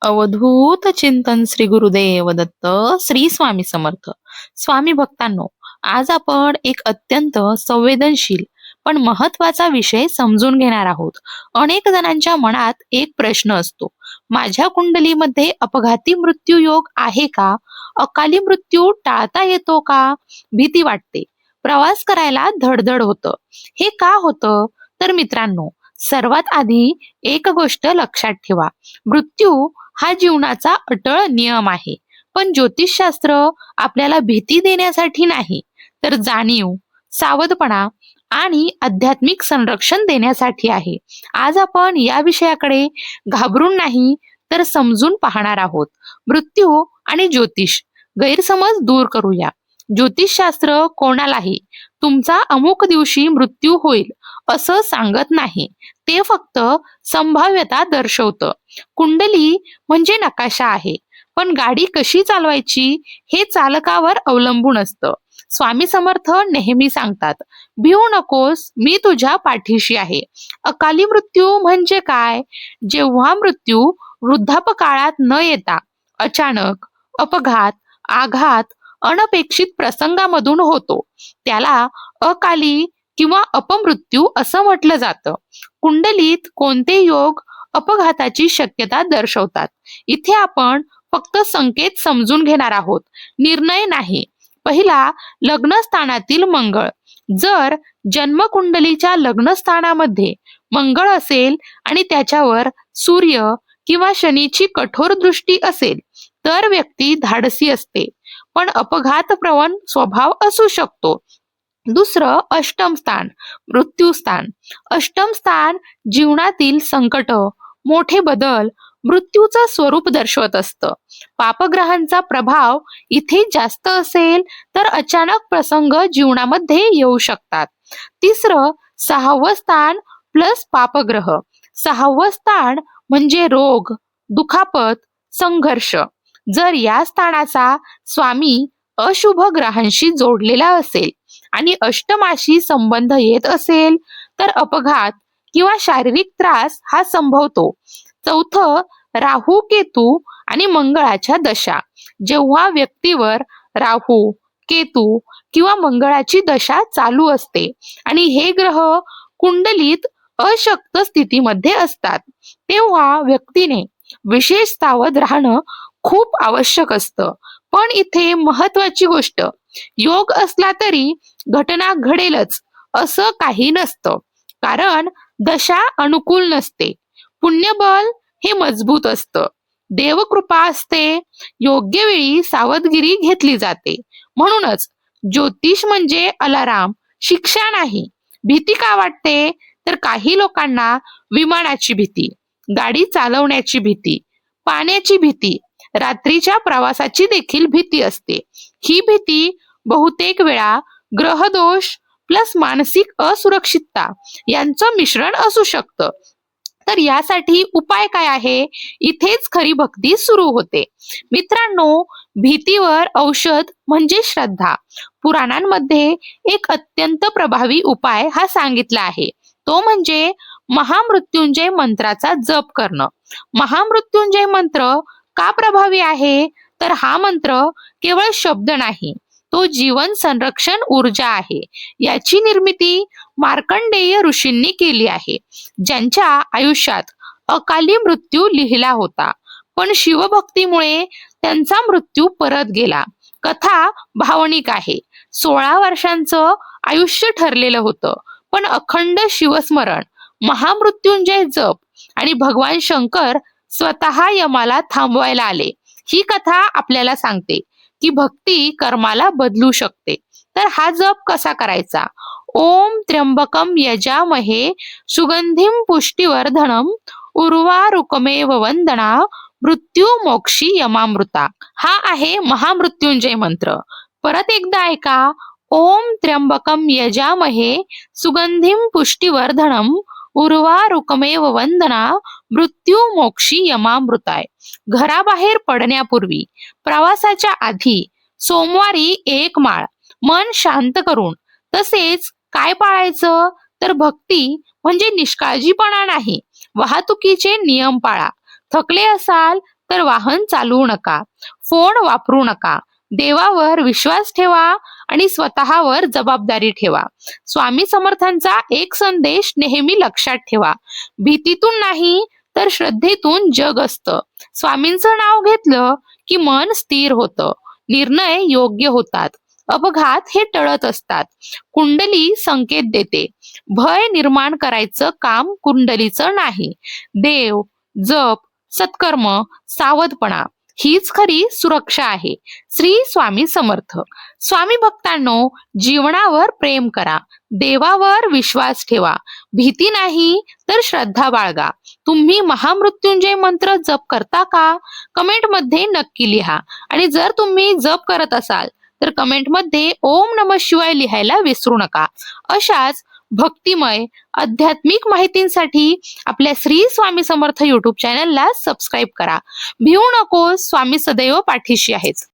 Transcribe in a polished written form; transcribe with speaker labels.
Speaker 1: अवधूत चिंतन श्री गुरुदेव दत्त श्री स्वामी समर्थ. स्वामी भक्तांनो, आज आपण एक अत्यंत संवेदनशील पण महत्वाचा विषय समजून घेणार आहोत. अनेक जणांच्या मनात एक प्रश्न असतो, माझ्या कुंडलीमध्ये अपघाती मृत्यू योग आहे का? अकाली मृत्यू टाळता येतो का? भीती वाटते, प्रवास करायला धडधड होतं. हे का होतं? तर मित्रांनो, सर्वात आधी एक गोष्ट लक्षात ठेवा, मृत्यू हा जीवनाचा अटळ नियम आहे. पण ज्योतिषशास्त्र आपल्याला भीती देण्यासाठी नाही, तर जाणीव, सावधपणा आणि आध्यात्मिक संरक्षण देण्यासाठी आहे. आज आपण या विषयाकडे घाबरून नाही, तर समजून पाहणार आहोत. मृत्यू आणि ज्योतिष गैरसमज दूर करूया. ज्योतिषशास्त्र कोणालाही तुमचा अमुक दिवशी मृत्यू होईल असं सांगत नाही. ते फक्त संभाव्यता दर्शवतं. कुंडली म्हणजे नकाशा आहे, पण गाडी कशी चालवायची हे चालकावर अवलंबून असतं. स्वामी समर्थ नेहमी सांगतात, भिवू नकोस, मी तुझ्या पाठीशी आहे. अकाली मृत्यू म्हणजे काय? जेव्हा मृत्यू वृद्धापकाळात न येता अचानक, अपघात, आघात, अनपेक्षित प्रसंगामधून होतो, त्याला अकाली किंवा अपमृत्यू असं म्हटलं जातं. कुंडलीत कोणते योग अपघाताची शक्यता दर्शवतात, इथे आपण फक्त संकेत समजून घेणार आहोत, निर्णय नाही. पहिला, लग्नस्थानातील मंगळ. जर जन्मकुंडलीच्या लग्नस्थानामध्ये मंगळ असेल आणि त्याच्यावर सूर्य किंवा शनीची कठोर दृष्टी असेल, तर व्यक्ती धाडसी असते, पण अपघातप्रवण स्वभाव असू शकतो. दुसरं, अष्टम स्थान, मृत्यूस्थान. अष्टम स्थान जीवनातील संकट, मोठे बदल, मृत्यूचं स्वरूप दर्शवत असतं. पापग्रहांचा प्रभाव इथे जास्त असेल तर अचानक प्रसंग जीवनामध्ये येऊ शकतात. तिसरं, सहावं स्थान प्लस पापग्रह. सहावं स्थान म्हणजे रोग, दुखापत, संघर्ष. जर या स्थानाचा स्वामी अशुभ ग्रहांशी जोडलेला असेल आणि अष्टमाशी संबंध येत असेल, तर अपघात किंवा शारीरिक त्रास हा संभवतो. चौथं, राहू, केतू आणि मंगळाच्या दशा. जेव्हा व्यक्तीवर राहू, केतू किंवा मंगळाची दशा चालू असते आणि हे ग्रह कुंडलीत अशक्त स्थितीमध्ये असतात, तेव्हा व्यक्तीने विशेष सावध राहणं खूप आवश्यक असतं. पण इथे महत्वाची गोष्ट, योग असला तरी घटना घडेलच असं काही नसतं, कारण दशा अनुकूल नसते. पुण्यबल हे मजबूत असतं, देवकृपा असते, योग्य वेळी सावधगिरी घेतली जाते. म्हणूनच ज्योतिष म्हणजे अलाराम, शिक्षा नाही. भीती का वाटते? तर काही लोकांना विमानाची भीती, गाडी चालवण्याची भीती, पाण्याची भीती, रात्रीच्या प्रवासाची देखील भीती असते. ही भीती बहुतेक वेळा ग्रहदोष प्लस मानसिक असुरक्षितता यांचं मिश्रण असू शकतं. तर यासाठी उपाय काय आहे? इथेच खरी भक्ती सुरू होते. मित्रांनो, भीतीवर औषध म्हणजे श्रद्धा. पुराणांमध्ये एक अत्यंत प्रभावी उपाय हा सांगितला आहे, तो म्हणजे महामृत्युंजय मंत्राचा जप करणं. महामृत्युंजय मंत्र का प्रभावी आहे? तर हा मंत्र केवळ शब्द नाही, तो जीवन संरक्षण ऊर्जा आहे. याची निर्मिती मार्कंडेय ऋषींनी केली आहे, ज्यांच्या आयुष्यात अकाली मृत्यू लिहिला होता, पण शिवभक्तीमुळे त्यांचा मृत्यू परत गेला. कथा भावनिक आहे. 16 वर्षांचं आयुष्य ठरलेलं होतं, पण अखंड शिवस्मरण, महामृत्युंजय जप आणि भगवान शंकर स्वतः यमाला थांबवायला आले. ही कथा आपल्याला सांगते की भक्ती कर्माला बदलू शकते. तर हा जप कसा करायचा? ओम त्र्यंबकम यजामहे सुगंधिम पुष्टिवर्धनम उर्वारुकमेव वंदना मृत्यू मोक्षी यमामृता. हा आहे महामृत्युंजय मंत्र. परत एकदा ऐका. ओम त्र्यंबकम यजामहे सुगंधिम पुष्टिवर्धनम उर्वारुकमेव वंदना मृत्यू मोक्षी यमामृताय. घराबाहेर पडण्यापूर्वी, प्रवासाच्या आधी सोमवारी एक माळ मन शांत करून. तसेच काय पाळायचं? तर भक्ती म्हणजे निष्काळजीपणा नाही, वाहतुकीचे नियम पाळा. थकले असाल तर वाहन चालवू नका, फोन वापरू नका. देवावर विश्वास ठेवा आणि स्वतःवर जबाबदारी ठेवा. स्वामी समर्थांचा एक संदेश नेहमी लक्षात ठेवा. भीतीतून नाही तर श्रद्धेतून जग असतं. स्वामींचं नाव घेतलं की मन स्थिर होतं, निर्णय योग्य होतात, अपघात हे टळत असतात. कुंडली संकेत देते. भय निर्माण करायचं काम कुंडलीचं नाही. देव, जप, सत्कर्म, सावधपणा हीच खरी सुरक्षा आहे. श्री स्वामी समर्थ. स्वामी भक्तांनो, जीवनावर प्रेम करा, देवावर विश्वास ठेवा, भीती नाही तर श्रद्धा बाळगा. तुम्ही महामृत्युंजय मंत्र जप करता का? कमेंटमध्ये नक्की लिहा. आणि जर तुम्ही जप करत असाल तर कमेंटमध्ये ओम नमः शिवाय लिहायला विसरू नका. अशाच भक्तिमय आध्यात्मिक माहितींसाठी आपल्या श्री स्वामी समर्थ युट्यूब चॅनलला सबस्क्राईब करा. भिवू नकोस, स्वामी सदैव पाठीशी आहेत.